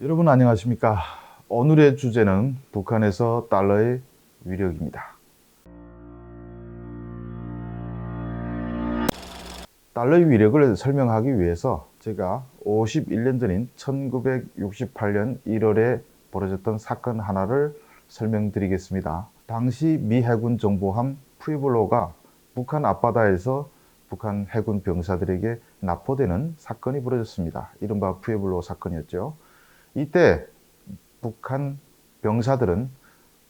여러분 안녕하십니까? 오늘의 주제는 북한에서 달러의 위력입니다. 달러의 위력을 설명하기 위해서 제가 51년 전인 1968년 1월에 벌어졌던 사건 하나를 설명드리겠습니다. 당시 미 해군 정보함 푸에블로가 북한 앞바다에서 북한 해군 병사들에게 납포되는 사건이 벌어졌습니다. 이른바 푸에블로 사건이었죠. 이때 북한 병사들은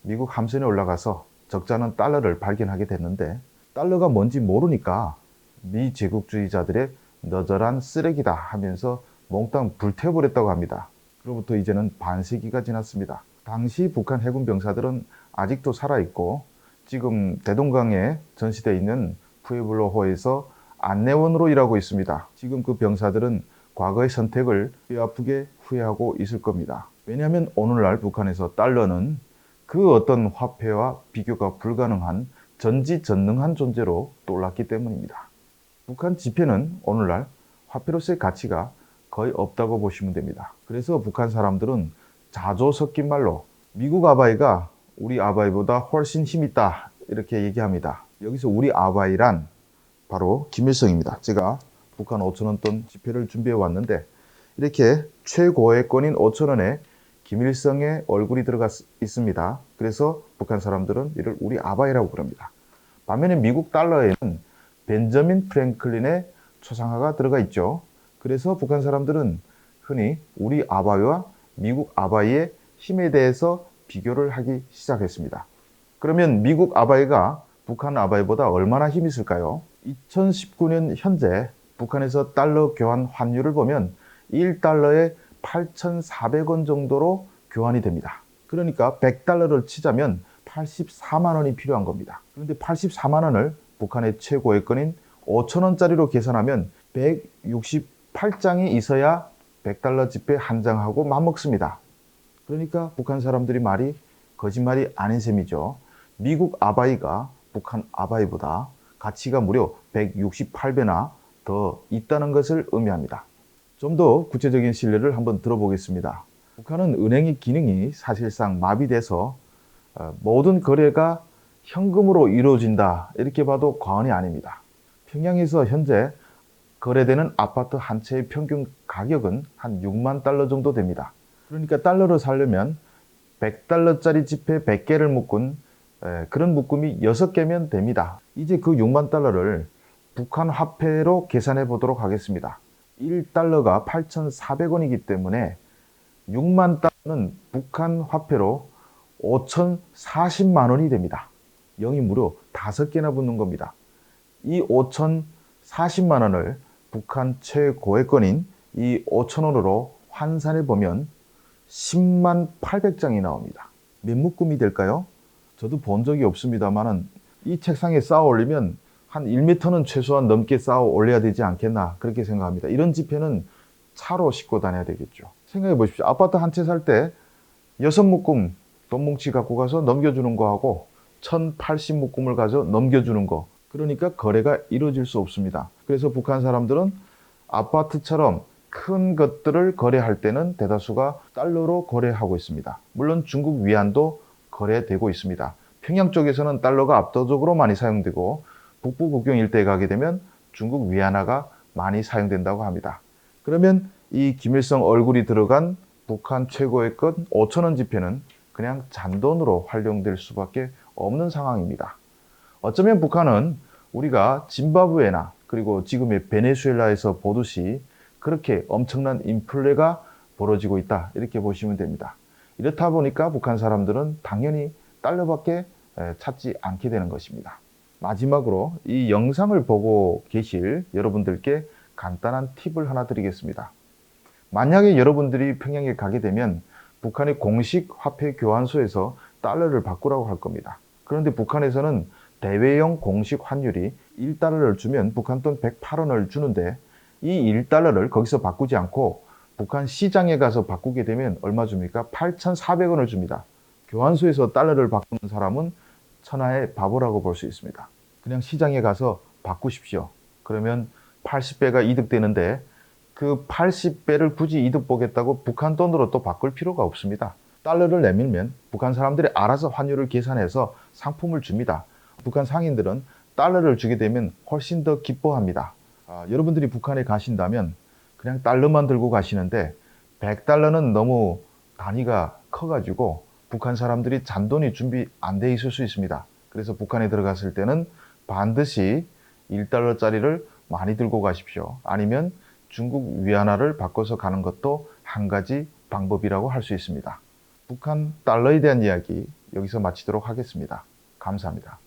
미국 함선에 올라가서 적잖은 달러를 발견하게 됐는데, 달러가 뭔지 모르니까 미 제국주의자들의 너절한 쓰레기다 하면서 몽땅 불태워버렸다고 합니다. 그로부터 이제는 반세기가 지났습니다. 당시 북한 해군 병사들은 아직도 살아있고 지금 대동강에 전시되어 있는 푸에블로호에서 안내원으로 일하고 있습니다. 지금 그 병사들은 과거의 선택을 뼈아프게 후회하고 있을 겁니다. 왜냐하면 오늘날 북한에서 달러는 그 어떤 화폐와 비교가 불가능한 전지전능한 존재로 떠올랐기 때문입니다. 북한 지폐는 오늘날 화폐로서의 가치가 거의 없다고 보시면 됩니다. 그래서 북한 사람들은 자조 섞인 말로 미국 아바이가 우리 아바이보다 훨씬 힘있다 이렇게 얘기합니다. 여기서 우리 아바이란 바로 김일성입니다. 제가 북한 5,000원돈 지폐를 준비해 왔는데, 이렇게 최고액권인 5,000원에 김일성의 얼굴이 들어가 있습니다. 그래서 북한 사람들은 이를 우리 아바이라고 부릅니다. 반면에 미국 달러에는 벤저민 프랭클린의 초상화가 들어가 있죠. 그래서 북한 사람들은 흔히 우리 아바이와 미국 아바이의 힘에 대해서 비교를 하기 시작했습니다. 그러면 미국 아바이가 북한 아바이보다 얼마나 힘이 있을까요? 2019년 현재 북한에서 달러 교환 환율을 보면 1달러에 8,400원 정도로 교환이 됩니다. 그러니까 100달러를 치자면 84만 원이 필요한 겁니다. 그런데 84만 원을 북한의 최고액권인 5,000원짜리로 계산하면 168장이 있어야 100달러 지폐 한 장하고 맞먹습니다. 그러니까 북한 사람들이 말이 거짓말이 아닌 셈이죠. 미국 아바이가 북한 아바이보다 가치가 무려 168배나 더 있다는 것을 의미합니다. 좀 더 구체적인 신뢰를 한번 들어보겠습니다. 북한은 은행의 기능이 사실상 마비돼서 모든 거래가 현금으로 이루어진다 이렇게 봐도 과언이 아닙니다. 평양에서 현재 거래되는 아파트 한 채의 평균 가격은 한 6만 달러 정도 됩니다. 그러니까 달러를 사려면 100달러짜리 지폐 100개를 묶은 그런 묶음이 6개면 됩니다. 이제 그 6만 달러를 북한 화폐로 계산해 보도록 하겠습니다. 1달러가 8,400원이기 때문에 6만 달러는 북한 화폐로 5,040만 원이 됩니다. 0이 무려 5개나 붙는 겁니다. 이 5,040만 원을 북한 최고액권인 이 5,000원으로 환산해 보면 10만 800장이 나옵니다. 몇 묶음이 될까요? 저도 본 적이 없습니다만 이 책상에 쌓아 올리면 한 1m는 최소한 넘게 쌓아 올려야 되지 않겠나 그렇게 생각합니다. 이런 지폐는 차로 싣고 다녀야 되겠죠. 생각해 보십시오. 아파트 한 채 살 때 6묶음 돈 뭉치 갖고 가서 넘겨주는 거하고 1,080묶음을 가져 넘겨주는 거, 그러니까 거래가 이루어질 수 없습니다. 그래서 북한 사람들은 아파트처럼 큰 것들을 거래할 때는 대다수가 달러로 거래하고 있습니다. 물론 중국 위안도 거래되고 있습니다. 평양 쪽에서는 달러가 압도적으로 많이 사용되고 북부 국경 일대에 가게 되면 중국 위안화가 많이 사용된다고 합니다. 그러면 이 김일성 얼굴이 들어간 북한 최고의 것 5,000원 지폐는 그냥 잔돈으로 활용될 수밖에 없는 상황입니다. 어쩌면 북한은 우리가 짐바브웨나 그리고 지금의 베네수엘라에서 보듯이 그렇게 엄청난 인플레가 벌어지고 있다 이렇게 보시면 됩니다. 이렇다 보니까 북한 사람들은 당연히 달러밖에 찾지 않게 되는 것입니다. 마지막으로 이 영상을 보고 계실 여러분들께 간단한 팁을 하나 드리겠습니다. 만약에 여러분들이 평양에 가게 되면 북한의 공식 화폐 교환소에서 달러를 바꾸라고 할 겁니다. 그런데 북한에서는 대외용 공식 환율이 1달러를 주면 북한 돈 108원을 주는데, 이 1달러를 거기서 바꾸지 않고 북한 시장에 가서 바꾸게 되면 얼마 줍니까? 8,400원을 줍니다. 교환소에서 달러를 바꾸는 사람은 천하의 바보라고 볼 수 있습니다. 그냥 시장에 가서 바꾸십시오. 그러면 80배가 이득되는데 그 80배를 굳이 이득 보겠다고 북한 돈으로 또 바꿀 필요가 없습니다. 달러를 내밀면 북한 사람들이 알아서 환율을 계산해서 상품을 줍니다. 북한 상인들은 달러를 주게 되면 훨씬 더 기뻐합니다. 여러분들이 북한에 가신다면 그냥 달러만 들고 가시는데 100달러는 너무 단위가 커가지고 북한 사람들이 잔돈이 준비 안 돼 있을 수 있습니다. 그래서 북한에 들어갔을 때는 반드시 1달러짜리를 많이 들고 가십시오. 아니면 중국 위안화를 바꿔서 가는 것도 한 가지 방법이라고 할 수 있습니다. 북한 달러에 대한 이야기 여기서 마치도록 하겠습니다. 감사합니다.